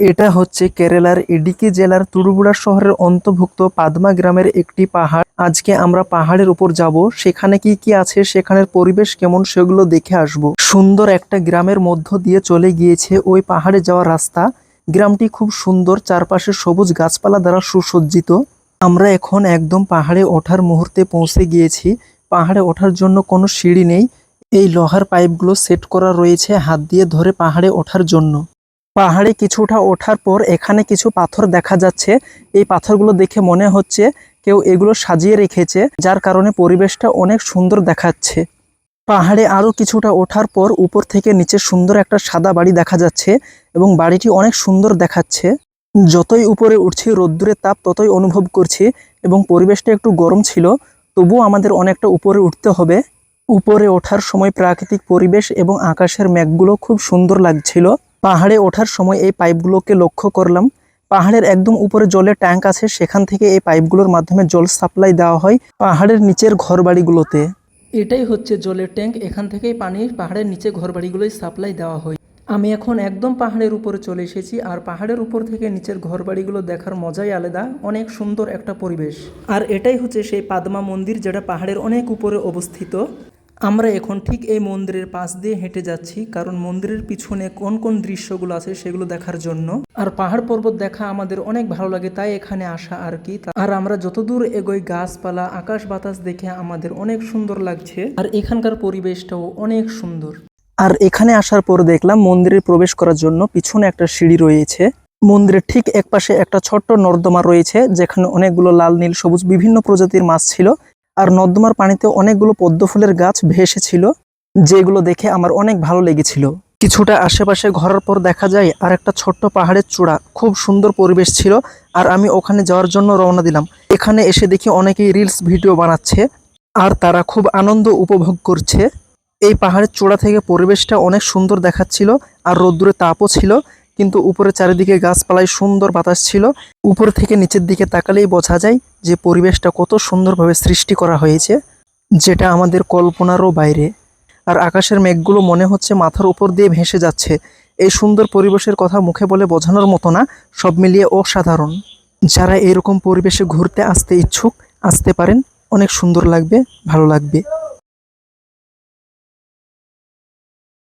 এটা হচ্ছে কেরালার ইডিকি জেলার তুড়ুপুড়া শহরের অন্তর্ভুক্ত পাদমা গ্রামের একটি পাহাড়। আজকে আমরা পাহাড়ের উপর যাব, সেখানে কি কি আছে, সেখানের পরিবেশ কেমন সেগুলো দেখে আসব। সুন্দর একটা গ্রামের মধ্য দিয়ে চলে গিয়েছে ওই পাহাড়ে যাওয়ার রাস্তা। গ্রামটি খুব সুন্দর, চারপাশে সবুজ গাছপালা দ্বারা সুসজ্জিত। আমরা এখন একদম পাহাড়ে ওঠার মুহূর্তে পৌঁছে গিয়েছি। পাহাড়ে ওঠার জন্য কোনো সিঁড়ি নেই, এই লোহার পাইপগুলো সেট করা রয়েছে হাত দিয়ে ধরে পাহাড়ে ওঠার জন্য। পাহাড়ে কিছুটা ওঠার পর এখানে কিছু পাথর দেখা যাচ্ছে। এই পাথরগুলো দেখে মনে হচ্ছে কেউ এগুলো সাজিয়ে রেখেছে, যার কারণে পরিবেশটা অনেক সুন্দর দেখাচ্ছে। পাহাড়ে আরো কিছুটা ওঠার পর উপর থেকে নিচে সুন্দর একটা সাদা বাড়ি দেখা যাচ্ছে এবং বাড়িটি অনেক সুন্দর দেখাচ্ছে। যতই উপরে উঠছি রোদ্দুরের তাপ ততই অনুভব করছি এবং পরিবেশটা একটু গরম ছিল, তবুও আমাদের অনেকটা উপরে উঠতে হবে। উপরে ওঠার সময় প্রাকৃতিক পরিবেশ এবং আকাশের মেঘগুলো খুব সুন্দর লাগছিল। পাহাড়ে ওঠার সময় এই পাইপগুলোকে লক্ষ্য করলাম। পাহাড়ের একদম উপরে জলের ট্যাঙ্ক আছে, সেখান থেকে এই পাইপগুলোর মাধ্যমে জল সাপ্লাই দেওয়া হয় পাহাড়ের নিচের ঘরবাড়িগুলোতে। এটাই হচ্ছে জলের ট্যাঙ্ক, এখান থেকেই পানি পাহাড়ের নিচে ঘরবাড়িগুলোই সাপ্লাই দেওয়া হয়। আমি এখন একদম পাহাড়ের উপরে চলে এসেছি, আর পাহাড়ের উপর থেকে নিচের ঘরবাড়িগুলো দেখার মজাই আলাদা, অনেক সুন্দর একটা পরিবেশ। আর এটাই হচ্ছে সেই পাদমা মন্দির, যেটা পাহাড়ের অনেক উপরে অবস্থিত। আমরা এখন ঠিক এই মন্দিরের পাশ দিয়ে হেঁটে যাচ্ছি, কারণ মন্দিরের পিছনে কোন কোন দৃশ্যগুলো আছে সেগুলো দেখার জন্য। আর পাহাড় পর্বত দেখা আমাদের অনেক ভালো লাগে, তাই এখানে আসা আর কি। আর আমরা যতদূর এগোই গাছপালা আকাশ বাতাস দেখে আমাদের অনেক সুন্দর লাগছে, আর এখানকার পরিবেশটাও অনেক সুন্দর। আর এখানে আসার পর দেখলাম মন্দিরে প্রবেশ করার জন্য পিছনে একটা সিঁড়ি রয়েছে। মন্দিরের ঠিক একপাশে একটা ছোট্ট নর্দমা রয়েছে, যেখানে অনেকগুলো লাল নীল সবুজ বিভিন্ন প্রজাতির মাছ ছিল। আর নর্দমার পানিতে অনেকগুলো পদ্ম ফুলের গাছ ভেসেছিল, যেগুলো দেখে আমার অনেক ভালো লেগেছিল। কিছুটা আশেপাশে ঘোরার পর দেখা যায় আর একটা ছোট্ট পাহাড়ের চূড়া, খুব সুন্দর পরিবেশ ছিল। আর আমি ওখানে যাওয়ার জন্য রওনা দিলাম। এখানে এসে দেখি অনেকেই রিলস ভিডিও বানাচ্ছে, আর তারা খুব আনন্দ উপভোগ করছে। এই পাহাড়ের চূড়া থেকে পরিবেশটা অনেক সুন্দর দেখাচ্ছিল, আর রোদ্দুরে তাপও ছিল, কিন্তু উপরে চারিদিকে গাছপালায় সুন্দর বাতাস ছিল। উপর থেকে নিচের দিকে তাকালেই বোঝা যায় যে পরিবেশটা কত সুন্দরভাবে সৃষ্টি করা হয়েছে, যেটা আমাদের কল্পনারও বাইরে। আর আকাশের মেঘগুলো মনে হচ্ছে মাথার উপর দিয়ে ভেসে যাচ্ছে। এই সুন্দর পরিবেশের কথা মুখে বলে বোঝানোর মতো না, সব মিলিয়ে অসাধারণ। যারা এরকম পরিবেশে ঘুরতে আসতে ইচ্ছুক আসতে পারেন, অনেক সুন্দর লাগবে, ভালো লাগবে।